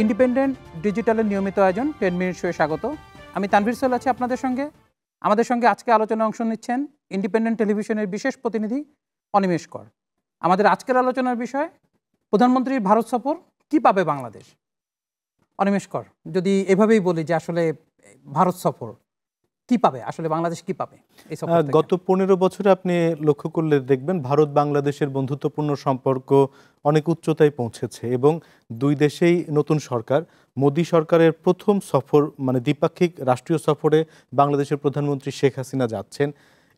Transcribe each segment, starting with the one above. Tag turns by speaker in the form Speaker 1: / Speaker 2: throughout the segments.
Speaker 1: Independent ডিজিটালের নিয়মিত আয়োজন 10 minute শোয়ে স্বাগত। আমি তানভীর সোহেল আছি আপনাদের সঙ্গে। আমাদের সঙ্গে আজকে আলোচনায় অংশ নিচ্ছেন ইন্ডিপেন্ডেন্ট টেলিভিশনের বিশেষ প্রতিনিধি অনিমেষ কর। আমাদের আজকের আলোচনার বিষয় প্রধানমন্ত্রীর ভারত সফর কি পাবে বাংলাদেশ। অনিমেষ কর, যদি এভাবেই বলি যে আসলে ভারত সফর কি পাবে, আসলে বাংলাদেশ কি পাবে এই সফর থেকে?
Speaker 2: গত 15 বছরে আপনি লক্ষ্য করলে দেখবেন ভারত বাংলাদেশের বন্ধুত্বপূর্ণ সম্পর্ক অনেক উচ্চতায় পৌঁছেছে এবং দুই দেশেই নতুন সরকার, মোদী সরকারের প্রথম সফর মানে দ্বিপাক্ষিক রাষ্ট্রীয় সফরে বাংলাদেশের প্রধানমন্ত্রী শেখ হাসিনা যাচ্ছেন।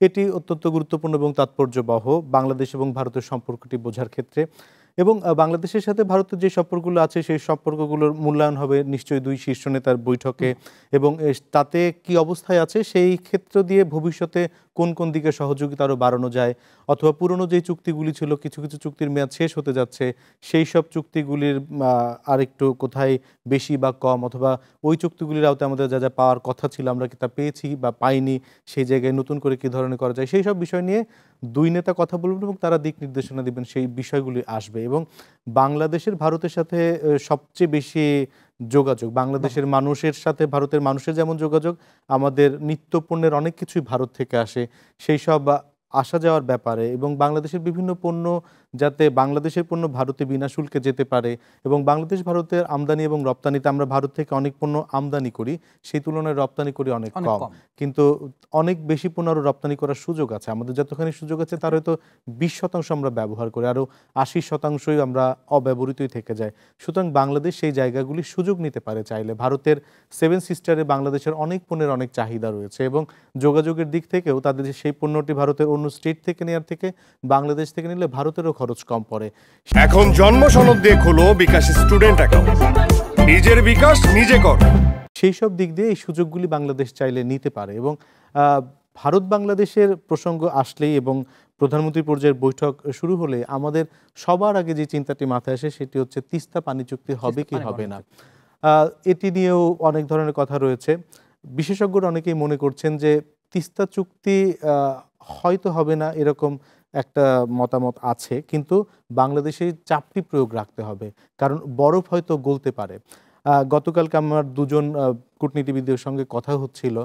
Speaker 2: এটি অত্যন্ত গুরুত্বপূর্ণ এবং তাৎপর্যবহ বাংলাদেশ এবং ভারতের সম্পর্কটি বোঝার ক্ষেত্রে। এবং বাংলাদেশের সাথে ভারতের যে সম্পর্কগুলো আছে সেই সম্পর্কগুলোর মূল্যায়ন হবে নিশ্চয়ই দুই শীর্ষ নেতার বৈঠকে, এবং তাতে কি অবস্থায় আছে সেই ক্ষেত্র দিয়ে ভবিষ্যতে কোন কোন দিকে সহযোগিতা আরও বাড়ানো যায়, অথবা পুরনো যে চুক্তিগুলি ছিল কিছু কিছু চুক্তির মেয়াদ শেষ হতে যাচ্ছে সেই সব চুক্তিগুলির আরেকটু কোথায় বেশি বা কম, অথবা ওই চুক্তিগুলির আওতায় আমাদের যা যা পাওয়ার কথা ছিল আমরা কি তা পেয়েছি বা পাইনি, সেই জায়গায় নতুন করে কী ধরনের করা যায়, সেই সব বিষয় নিয়ে দুই নেতা কথা বলবেন এবং তারা দিক নির্দেশনা দেবেন, সেই বিষয়গুলি আসবে। এবং বাংলাদেশের ভারতের সাথে সবচেয়ে বেশি যোগাযোগ বাংলাদেশের মানুষের সাথে ভারতের মানুষের যেমন যোগাযোগ, আমাদের নিত্যপণ্যের অনেক কিছুই ভারত থেকে আসে, সেই সব আসা যাওয়ার ব্যাপারে এবং বাংলাদেশের বিভিন্ন পণ্য যাতে বাংলাদেশের পণ্য ভারতে বিনা শুল্কে যেতে পারে, এবং বাংলাদেশ ভারতের আমদানি এবং রপ্তানিতে আমরা ভারত থেকে অনেক পণ্য আমদানি করি, সেই তুলনায় রপ্তানি করি অনেক কম, কিন্তু অনেক বেশি পণ্য আরও রপ্তানি করার সুযোগ আছে। আমাদের যতখানি সুযোগ আছে তার হয়তো 20% আমরা ব্যবহার করি, আরও 80%ই আমরা অব্যবহৃতই থেকে যায়। সুতরাং বাংলাদেশ সেই জায়গাগুলি সুযোগ নিতে পারে চাইলে। ভারতের 7 সিস্টারে বাংলাদেশের অনেক পণ্যের অনেক চাহিদা রয়েছে এবং যোগাযোগের দিক থেকেও তাদের সেই পণ্যটি ভারতের অন্য স্টেট থেকে নেওয়ার থেকে বাংলাদেশ থেকে নিলে ভারতেরও খরচ কম পড়ে।
Speaker 3: এখন জন্ম সনদ দিয়ে খোলো বিকাশ স্টুডেন্ট অ্যাকাউন্ট, নিজের বিকাশ নিজে কর।
Speaker 2: সেই সব দিক দিয়ে এই সুযোগগুলি বাংলাদেশ চাইলে নিতে পারে। এবং ভারত বাংলাদেশের প্রসঙ্গ আসলেই এবং প্রধানমন্ত্রী পর্যায়ের বৈঠক শুরু হলে আমাদের সবার আগে যে চিন্তাটি মাথায় আসে সেটি হচ্ছে তিস্তা পানি চুক্তি হবে কি হবে না। এটি নিয়েও অনেক ধরনের কথা রয়েছে। বিশেষজ্ঞরা অনেকেই মনে করছেন যে তিস্তা চুক্তি হয়তো হবে না এরকম একটা মতামত আছে, কিন্তু বাংলাদেশে চাপটি প্রয়োগ রাখতে হবে, কারণ বরফ হয়তো গলতে পারে। গতকালকে আমার দুজন কূটনীতিবিদদের সঙ্গে কথা হচ্ছিল,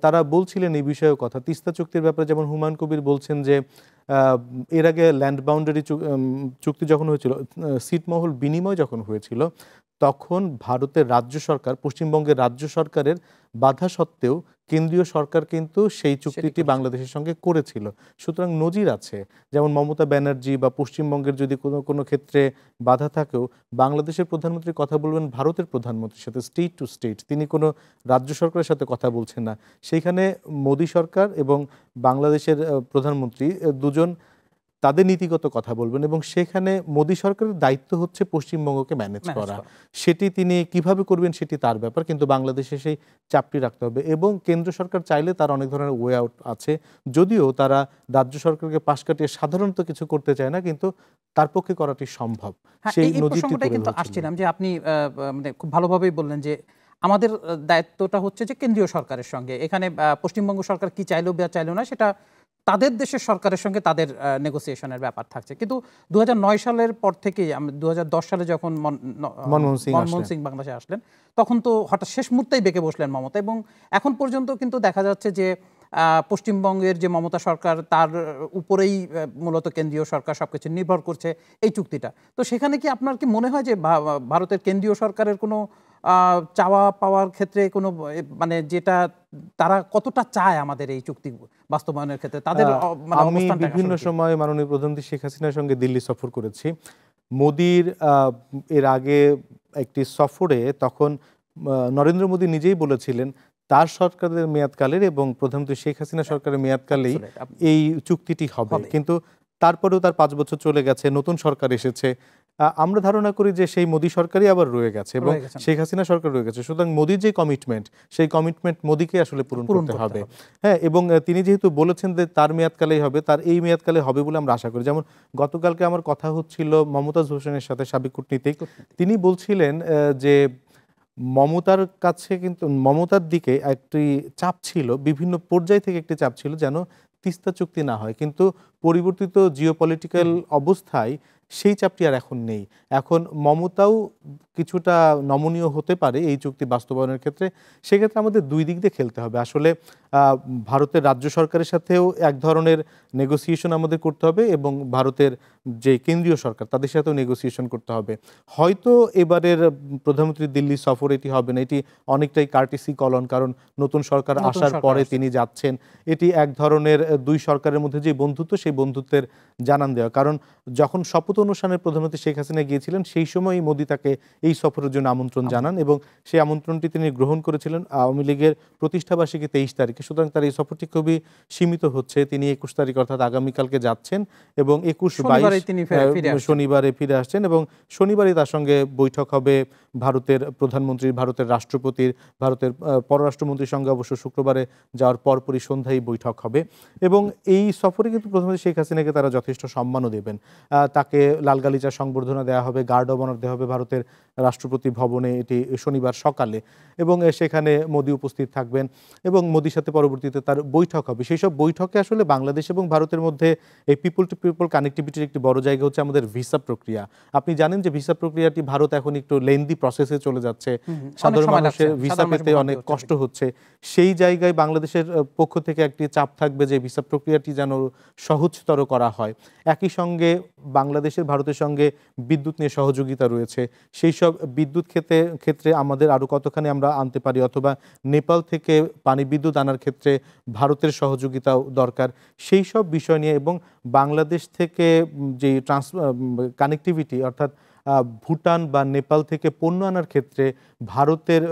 Speaker 2: তারা বলছিলেন এই বিষয়েও কথা। তিস্তা চুক্তির ব্যাপারে যেমন হুমায়ুন কবির বলছেন যে এর আগে ল্যান্ড বাউন্ডারি চুক্তি যখন হয়েছিল, ছিটমহল বিনিময় যখন হয়েছিল, তখন ভারতের রাজ্য সরকার, পশ্চিমবঙ্গের রাজ্য সরকারের বাধা সত্ত্বেও কেন্দ্রীয় সরকার কিন্তু সেই চুক্তিটি বাংলাদেশের সঙ্গে করেছিল। সুতরাং নজির আছে, যেমন মমতা ব্যানার্জি বা পশ্চিমবঙ্গের যদি কোনো ক্ষেত্রে বাধা থাকেও বাংলাদেশের প্রধানমন্ত্রী কথা বলবেন ভারতের প্রধানমন্ত্রীর সাথে, স্টেট টু স্টেট, তিনি কোনো রাজ্য সরকারের সাথে কথা বলছেন না। সেইখানে মোদী সরকার এবং বাংলাদেশের প্রধানমন্ত্রী দুজন তাদের নীতিগত কথা বলবেন এবং সেখানে মোদী সরকারের দায়িত্ব হচ্ছে পশ্চিমবঙ্গকে ম্যানেজ করা। সেটি তিনি কিভাবে করবেন সেটি তার ব্যাপার, কিন্তু বাংলাদেশে সেই চাপটি রাখতে হবে। এবং কেন্দ্র সরকার চাইলে তার অনেক ধরনের ওয়ে আউট আছে, যদিও তারা রাজ্য সরকারকে পাশ কাটিয়ে সাধারণত কিছু করতে চায় না, কিন্তু তার পক্ষে করাটি সম্ভব। সেই
Speaker 1: নজিরটি কিন্তু আসছিলাম যে আপনি মানে খুব ভালোভাবেই বললেন যে আমাদের দায়িত্বটা হচ্ছে যে কেন্দ্রীয় সরকারের সঙ্গে, এখানে পশ্চিমবঙ্গ সরকার কি চাইলো বা চাইলো না সেটা তাদের দেশের সরকারের সঙ্গে তাদের নেগোসিয়েশনের ব্যাপার থাকছে। কিন্তু 2009 সালের পর থেকেই 2010 সালে যখন মনমোহন সিং বাংলাদেশে আসলেন, তখন তো হঠাৎ শেষ মুহূর্তেই বেঁকে বসলেন মমতা, এবং এখন পর্যন্ত কিন্তু দেখা যাচ্ছে যে পশ্চিমবঙ্গের যে মমতা সরকার তার উপরেই মূলত কেন্দ্রীয় সরকার সবকিছু নির্ভর করছে এই চুক্তিটা। তো সেখানে কি আপনার কি মনে হয় যে ভারতের কেন্দ্রীয় সরকারের কোনো চাওয়া পাওয়ার ক্ষেত্রে কোনো মানে যেটা তারা কতটা চায় আমাদের এই চুক্তি বাস্তবায়নের ক্ষেত্রে তাদের?
Speaker 2: আমি বিভিন্ন সময় মাননীয় প্রধানমন্ত্রী শেখ হাসিনার সঙ্গে দিল্লি সফর করেছি। মোদির এর আগে একটি সফরে তখন নরেন্দ্র মোদী নিজেই বলেছিলেন তার সরকারের মেয়াদকালের এবং প্রধানমন্ত্রী শেখ হাসিনা সরকারের মেয়াদকালেই এই চুক্তিটি হবে, কিন্তু তারপরেও তার 5 বছর চলে গেছে, নতুন সরকার এসেছে। আমরা ধারণা করি যে সেই মোদী সরকারই আবার রয়ে গেছে এবং শেখ হাসিনা সরকার রয়ে গেছে। সুতরাং মোদির যে কমিটমেন্ট, সেই কমিটমেন্ট মোদিকে আসলে পূরণ করতে হবে। হ্যাঁ, এবং তিনি যেহেতু বলেছেন যে তার মেয়াদকালেই হবে, তার এই মেয়াদকালে হবে বলে আমরা আশা করি। যেমন গতকালকে আমার কথা হচ্ছিল মমতাজ হোসেনের সাথে, সাবেক কূটনীতিক, তিনি বলছিলেন যে মমতার কাছে কিন্তু মমতার দিকে একটি চাপ ছিল, বিভিন্ন পর্যায় থেকে একটি চাপ ছিল যেন তিস্তা চুক্তি না হয়, কিন্তু পরিবর্তিত জিওপলিটিক্যাল অবস্থায় সেই চাপটি আর এখন নেই। এখন মমতাও কিছুটা নমনীয় হতে পারে এই চুক্তি বাস্তবায়নের ক্ষেত্রে, সেক্ষেত্রে আমাদের দুই দিক দিয়ে খেলতে হবে। আসলে ভারতের রাজ্য সরকারের সাথেও এক ধরনের নেগোসিয়েশন আমাদের করতে হবে এবং ভারতের যে কেন্দ্রীয় সরকার তাদের সাথেও নেগোসিয়েশন করতে হবে। হয়তো এবারের প্রধানমন্ত্রী দিল্লি সফর এটি হবে না, এটি অনেকটাই কার্টিসি কলন, কারণ নতুন সরকার আসার পরে তিনি যাচ্ছেন। এটি এক ধরনের দুই সরকারের মধ্যে যে বন্ধুত্ব, সেই বন্ধুত্বের জানান দেওয়া। কারণ যখন শপথ অনুষ্ঠানে প্রধানমন্ত্রী শেখ হাসিনা গিয়েছিলেন সেই সময়ই মোদি তাকে এই সফরের জন্য আমন্ত্রণ জানান এবং সেই আমন্ত্রণটি তিনি গ্রহণ করেছিলেন আওয়ামী লীগের প্রতিষ্ঠাবার্ষিকী 23 তারিখে। সুতরাং তার এই সফরটি খুবই সীমিত হচ্ছে। তিনি 21 তারিখ অর্থাৎ আগামীকালকে যাচ্ছেন এবং 21-22 শনিবারে ফিরে আসছেন এবং শনিবারই তার সঙ্গে বৈঠক হবে ভারতের প্রধানমন্ত্রীর, ভারতের রাষ্ট্রপতির, ভারতের পররাষ্ট্রমন্ত্রীর সঙ্গে অবশ্য শুক্রবারে যাওয়ার পরপরই সন্ধ্যায় বৈঠক হবে। এবং এই সফরে কিন্তু প্রধানমন্ত্রী শেখ হাসিনাকে তারা যথেষ্ট সম্মানও দেবেন। তাকে লাল গালিচার সংবর্ধনা দেওয়া হবে, গার্ড অব অনার দেওয়া হবে ভারতের রাষ্ট্রপতি ভবনে, এটি শনিবার সকালে, এবং সেখানে মোদি উপস্থিত থাকবেন এবং মোদির সাথে পরবর্তীতে তার বৈঠক হবে। সেই সব বৈঠকে আসলে বাংলাদেশ এবং ভারতের মধ্যে এই পিপল টু পিপল কানেক্টিভিটির একটি বড় জায়গা হচ্ছে আমাদের ভিসা প্রক্রিয়া। আপনি জানেন যে ভিসা প্রক্রিয়াটি ভারত এখন একটু লেন্দি প্রসেসে চলে যাচ্ছে, সাধারণ মানুষের ভিসা পেতে অনেক কষ্ট হচ্ছে। সেই জায়গায় বাংলাদেশের পক্ষ থেকে একটি চাপ থাকবে যে ভিসা প্রক্রিয়াটি যেন সহজতর করা হয়। একই সঙ্গে বাংলাদেশের ভারতের সঙ্গে বিদ্যুৎ নিয়ে সহযোগিতা রয়েছে, সেই সব বিদ্যুৎ ক্ষেত্রে আমাদের আরও কতখানি আমরা আনতে পারি, অথবা নেপাল থেকে পানি বিদ্যুৎ আনার ক্ষেত্রে ভারতের সহযোগিতাও দরকার। সেই সব বিষয় নিয়ে এবং বাংলাদেশ থেকে যে কানেক্টিভিটি অর্থাৎ ভুটান বা নেপাল থেকে পণ্য আনার ক্ষেত্রে ভারতের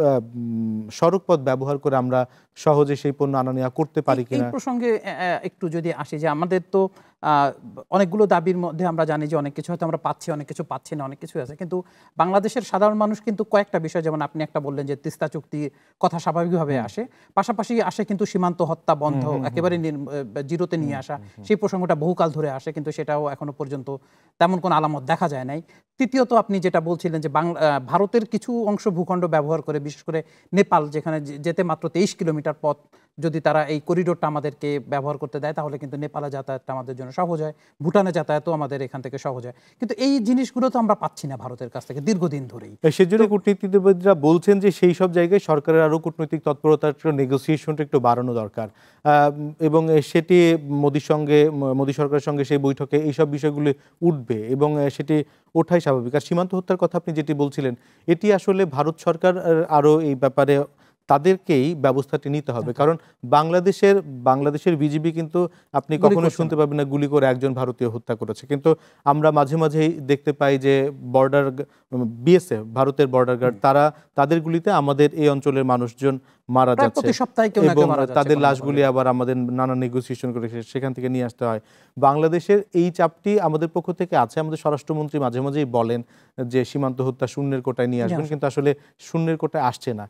Speaker 2: সড়কপথ ব্যবহার করে আমরা সহজে সেই পণ্য আনা নেওয়া করতে পারি কিনা।
Speaker 1: এই প্রসঙ্গে একটু যদি আসি যে আমাদের তো অনেকগুলো দাবির মধ্যে আমরা জানি যে অনেক কিছু হয়তো আমরা পাচ্ছি, অনেক কিছু পাচ্ছি না, অনেক কিছু আছে, কিন্তু বাংলাদেশের সাধারণ মানুষ কিন্তু কয়েকটা বিষয়, যেমন আপনি একটা বললেন যে তিস্তা চুক্তির কথা স্বাভাবিকভাবে আসে, পাশাপাশি আসে কিন্তু সীমান্ত হত্যা বন্ধ একেবারে জিরোতে নিয়ে আসা, সেই প্রসঙ্গটা বহুকাল ধরে আসে, কিন্তু সেটাও এখনো পর্যন্ত তেমন কোনো আলামত দেখা যায় নাই। তৃতীয়ত আপনি যেটা বলছিলেন যে ভারতের কিছু অংশ ভূখণ্ড ব্যবহার করে, বিশেষ করে নেপাল যেখানে যেতে মাত্র 23 কিলোমিটার পথ, যদি তারা এই করিডোরটা আমাদেরকে ব্যবহার করতে দেয় তাহলে কিন্তু নেপালে যাতায়াতটা আমাদের জন্য সহজ হয়, ভুটানে যাতায়াতও আমাদের এখান থেকে সহজ হয়, কিন্তু এই জিনিসগুলো তো আমরা পাচ্ছি না ভারতের কাছ থেকে দীর্ঘদিন ধরেই।
Speaker 2: সেজন্য কূটনীতিবিদরা বলছেন যে সেই সব জায়গায় সরকারের আরও কূটনৈতিক তৎপরতার নেগোসিয়েশনটা একটু বাড়ানো দরকার এবং সেটি মোদি সরকারের সঙ্গে সেই বৈঠকে এইসব বিষয়গুলি উঠবে এবং সেটি ওঠাই স্বাভাবিক। আর সীমান্ত হত্যার কথা আপনি যেটি বলছিলেন, এটি আসলে ভারত সরকার আরও এই ব্যাপারে তাদেরকেই ব্যবস্থাটি নিতে হবে, কারণ বাংলাদেশের বিজিবি কিন্তু আপনি কখনো শুনতে পাবেন না গুলি করে একজন ভারতীয় হত্যা করেছে, কিন্তু আমরা মাঝে মাঝেই দেখতে পাই যে বর্ডার বিএসএফ, ভারতের বর্ডার গার্ড, তাদের গুলিতে আমাদের এই অঞ্চলের মানুষজন মারা যাচ্ছে এবং তাদের লাশগুলি আবার আমাদের নানা নেগোসিয়েশন করে সেখান থেকে নিয়ে আসতে হয়। বাংলাদেশের এই চাপটি আমাদের পক্ষ থেকে আছে। আমাদের স্বরাষ্ট্রমন্ত্রী মাঝে মাঝেই বলেন যে সীমান্ত হত্যা শূন্যের কোটায় নিয়ে আসবেন, কিন্তু আসলে শূন্যের কোটায় আসছে না।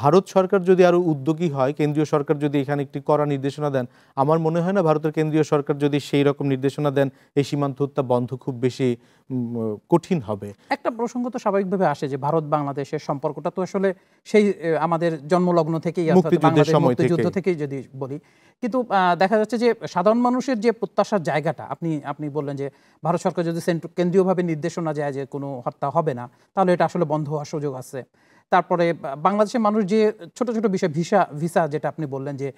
Speaker 2: ভারত সরকার যদি আরো উদ্যোগী হয়, কেন্দ্রীয় সরকার যদি এখানে একটি কড়া নির্দেশনা দেন, আমার মনে হয় না ভারতের কেন্দ্রীয় সরকার যদি সেই রকম নির্দেশনা দেন এই সীমান্ত হত্যা বন্ধ খুব বেশি কঠিন হবে।
Speaker 1: একটা প্রসঙ্গ তো স্বাভাবিকভাবে আসে যে ভারত বাংলাদেশের সম্পর্কটা তো আসলে সেই আমাদের জন্মলগ্ন থেকেই, মুক্তিযুদ্ধ থেকেই যদি বলি, কিন্তু দেখা যাচ্ছে যে সাধারণ মানুষের যে প্রত্যাশার জায়গাটা, আপনি বললেন যে ভারত সরকার যদি কেন্দ্রীয়ভাবে নির্দেশনা যায় যে কোনো হত্যা হবে না, তাহলে এটা আসলে বন্ধ হওয়ার সুযোগ আছে। তারপরে বাংলাদেশের মানুষ যে ছোট ছোট বিষয়, ভিসা যেটা আপনি বললেন যে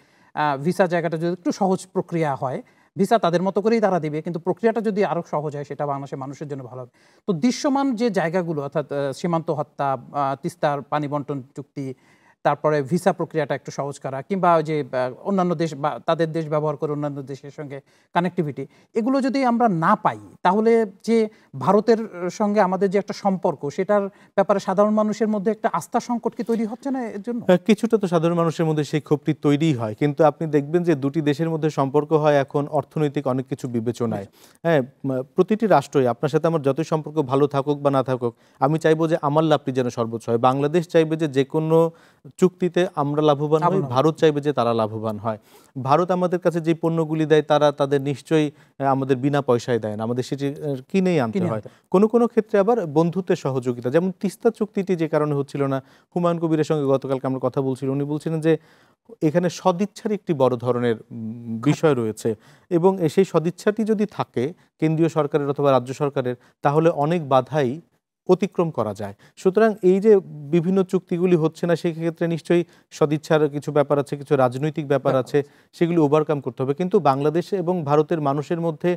Speaker 1: ভিসা জায়গাটা যদি একটু সহজ প্রক্রিয়া হয়, ভিসা তাদের মতো করেই তারা দিবে, কিন্তু প্রক্রিয়াটা যদি আরও সহজ হয় সেটা বাংলাদেশের মানুষের জন্য ভালো হবে। তো দৃশ্যমান যে জায়গাগুলো অর্থাৎ সীমান্ত হত্যা, তিস্তার পানি বন্টন চুক্তি, তারপরে ভিসা প্রক্রিয়াটা একটু সহজ করা, কিংবা যে অন্যান্য দেশ বা তাদের দেশ ব্যবহার করে অন্যান্য দেশের সঙ্গে কানেক্টিভিটি, এগুলো যদি আমরা না পাই তাহলে যে ভারতের সঙ্গে আমাদের যে একটা সম্পর্ক, সেটার ব্যাপারে সাধারণ মানুষের মধ্যে একটা আস্থা সংকট কি তৈরি হচ্ছে না এর জন্য?
Speaker 2: কিছুটা তো সাধারণ মানুষের মধ্যে সেই ক্ষোভটি তৈরিই হয়, কিন্তু আপনি দেখবেন যে দুটি দেশের মধ্যে সম্পর্ক হয় এখন অর্থনৈতিক অনেক কিছু বিবেচনায়। হ্যাঁ, প্রতিটি রাষ্ট্রই, আপনার সাথে আমার যতই সম্পর্ক ভালো থাকুক বা না থাকুক, আমি চাইবো যে আমার লাভটি যেন সর্বোচ্চ হয়। বাংলাদেশ চাইবে যে কোনো চুক্তিতে আমরা লাভবান হই, ভারত চাইবে যে তারা লাভবান হয়। ভারত আমাদের কাছে যে পণ্যগুলি দেয় তাদের নিশ্চয়ই আমাদের বিনা পয়সায় দেয় না, আমাদের সেটি কিনেই আনতে হয়। কোনো ক্ষেত্রে আবার বন্ধুত্বের সহযোগিতা, যেমন তিস্তা চুক্তিটি যে কারণে হচ্ছিল না, হুমায়ুন কবিরের সঙ্গে গতকালকে আমরা কথা বলছিলাম, উনি বলছিলেন যে এখানে সদিচ্ছার একটি বড় ধরনের বিষয় রয়েছে এবং সেই সদিচ্ছাটি যদি থাকে কেন্দ্রীয় সরকারের অথবা রাজ্য সরকারের, তাহলে অনেক বাধাই অতিক্রম করা যায়। সুতরাং এই যে বিভিন্ন চুক্তিগুলি হচ্ছে না, সেক্ষেত্রে নিশ্চয়ই সদিচ্ছার কিছু ব্যাপার আছে, কিছু রাজনৈতিক ব্যাপার আছে, সেগুলি ওভারকাম করতে হবে। কিন্তু বাংলাদেশ এবং ভারতের মানুষের মধ্যে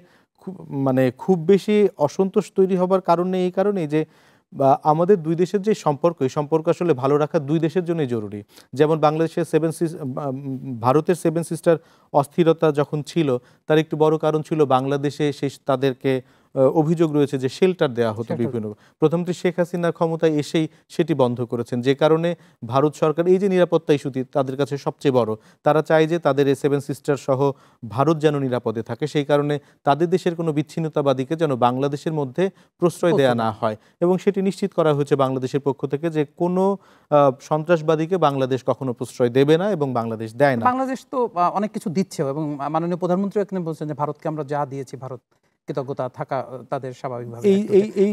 Speaker 2: খুব বেশি অসন্তোষ তৈরি হবার কারণ নেই, এই কারণেই যে আমাদের দুই দেশের যে সম্পর্ক, এই সম্পর্ক আসলে ভালো রাখা দুই দেশের জন্যই জরুরি। যেমন বাংলাদেশের ভারতের 7 সিস্টার অস্থিরতা যখন ছিল, তার একটু বড় কারণ ছিল বাংলাদেশে তাদেরকে অভিযোগ রয়েছে যে শেল্টার দেওয়া হতো বিভিন্ন। প্রথমত শেখ হাসিনা ক্ষমতায় এসেই সেটি বন্ধ করেছেন, যে কারণে ভারত সরকার এই যে নিরাপত্তা ইস্যুটি তাদের কাছে সবচেয়ে বড়, তারা চায় যে তাদের এই 7 সিস্টার সহ ভারত যেন নিরাপদে থাকে। সেই কারণে তাদের দেশের কোনো বিচ্ছিন্নতাবাদীকে যেন বাংলাদেশের মধ্যে প্রশ্রয় দেয়া না হয়, এবং সেটি নিশ্চিত করা হয়েছে বাংলাদেশের পক্ষ থেকে যে কোনো সন্ত্রাসবাদীকে বাংলাদেশ কখনো প্রশ্রয় দেবে না এবং বাংলাদেশ দেয় না।
Speaker 1: বাংলাদেশ তো অনেক কিছু দিচ্ছে, এবং মাননীয় প্রধানমন্ত্রী এখানে বলছেন যে ভারতকে আমরা যা দিয়েছি, ভারত কৃতজ্ঞতা থাকা তাদের স্বাভাবিকভাবে।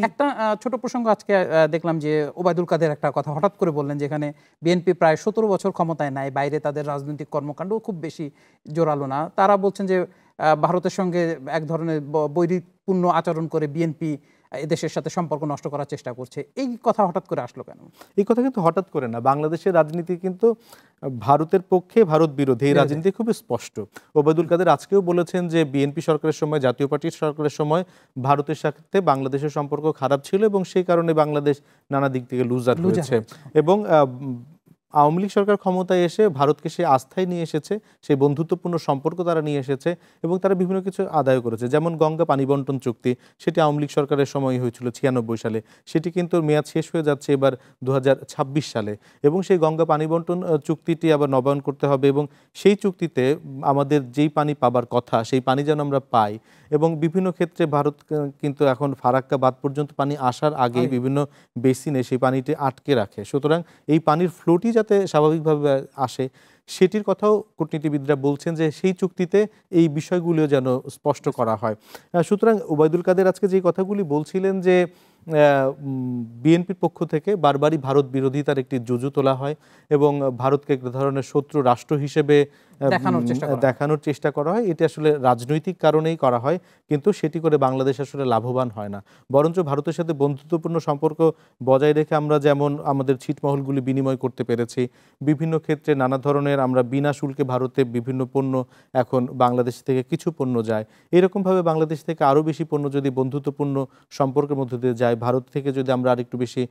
Speaker 1: একটা ছোট প্রসঙ্গ আজকে দেখলাম যে ওবায়দুল কাদের একটা কথা হঠাৎ করে বললেন, যেখানে বিএনপি প্রায় 17 বছর ক্ষমতায় নাই, বাইরে তাদের রাজনৈতিক কর্মকাণ্ড খুব বেশি জোরালো না। তারা বলছেন যে ভারতের সঙ্গে এক ধরনের বৈরিপূর্ণ আচরণ করে বিএনপি এদেশের সাথে সম্পর্ক নষ্ট করার চেষ্টা করছে। এই কথা হঠাৎ করে আসলো কেন?
Speaker 2: এই কথা কিন্তু হঠাৎ করে না। বাংলাদেশের রাজনীতি কিন্তু ভারতের পক্ষে, ভারত বিরোধী, এই রাজনীতি খুবই স্পষ্ট। ওবায়দুল কাদের আজকেও বলেছেন যে বিএনপি সরকারের সময়, জাতীয় পার্টির সরকারের সময় ভারতের সাথে বাংলাদেশের সম্পর্ক খারাপ ছিল এবং সেই কারণে বাংলাদেশ নানা দিক থেকে লুজার হয়েছে। এবং আওয়ামী লীগ সরকার ক্ষমতায় এসে ভারতকে সে আস্থায় নিয়ে এসেছে, সেই বন্ধুত্বপূর্ণ সম্পর্ক তারা নিয়ে এসেছে এবং তারা বিভিন্ন কিছু আদায় করেছে। যেমন গঙ্গা পানি বন্টন চুক্তি, সেটি আওয়ামী লীগ সরকারের সময় হয়েছিল 96 সালে, সেটি কিন্তু মেয়াদ শেষ হয়ে যাচ্ছে এবার 2026 সালে, এবং সেই গঙ্গা পানি বন্টন চুক্তিটি আবার নবায়ন করতে হবে এবং সেই চুক্তিতে আমাদের যেই পানি পাবার কথা সেই পানি যেন আমরা পাই। এবং বিভিন্ন ক্ষেত্রে ভারত কিন্তু এখন ফারাক্কা বাঁধ পর্যন্ত পানি আসার আগেই বিভিন্ন বেসিনে সেই পানিটি আটকে রাখে। সুতরাং এই পানির ফ্লোটি যাতে স্বাভাবিকভাবে আসে, সেটির কথাও কূটনীতিবিদরা বলছেন যে সেই চুক্তিতে এই বিষয়গুলিও যেন স্পষ্ট করা হয়। সুতরাং ওবায়দুল কাদের আজকে যে কথাগুলি বলছিলেন যে বিএনপির পক্ষ থেকে বারবারই ভারত বিরোধিতার একটি যুজু তোলা হয় এবং ভারতকে এক ধরনের শত্রু রাষ্ট্র হিসেবে দেখানোর চেষ্টা করা হয়, এটি আসলে রাজনৈতিক কারণেই করা হয়, কিন্তু সেটি করে বাংলাদেশ আসলে লাভবান হয় না। বরঞ্চ ভারতের সাথে বন্ধুত্বপূর্ণ সম্পর্ক বজায় রেখে আমরা যেমন আমাদের ছিটমহলগুলি বিনিময় করতে পেরেছি, বিভিন্ন ক্ষেত্রে নানা ধরনের আমরা বিনা শুল্কে ভারতে বিভিন্ন পণ্য এখন বাংলাদেশ থেকে কিছু পণ্য যায়, এরকমভাবে বাংলাদেশ থেকে আরও বেশি পণ্য যদি বন্ধুত্বপূর্ণ সম্পর্কের মধ্যে দিয়ে যায়, ভারত থেকে যদি আমরা আরেকটু বেশি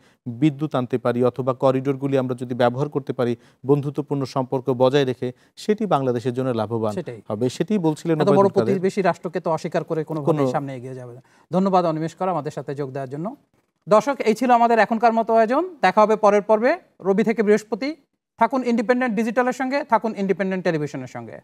Speaker 2: বিদ্যুৎ আনতে পারি অথবা করিডোরগুলি আমরা যদি ব্যবহার করতে পারি বন্ধুত্বপূর্ণ সম্পর্ক বজায় রেখে, সেটি বাংলাদেশের জন্য লাভবান হবে। সেটি বলছিলেন।
Speaker 1: এত বড় প্রতিবেশী রাষ্ট্রকে তো অস্বীকার করে কোনোভাবেই সামনে এগিয়ে যাবে না। ধন্যবাদ অনিমেষ কর আমাদের সাথে যোগ দেওয়ার জন্য। দর্শক, এই ছিল আমাদের এখনকার মতো আয়োজন। দেখা হবে পরের পর্বে, রবি থেকে বৃহস্পতি। থাকুন ইন্ডিপেন্ডেন্ট ডিজিটালের সঙ্গে, থাকুন ইন্ডিপেন্ডেন্ট টেলিভিশনের সঙ্গে।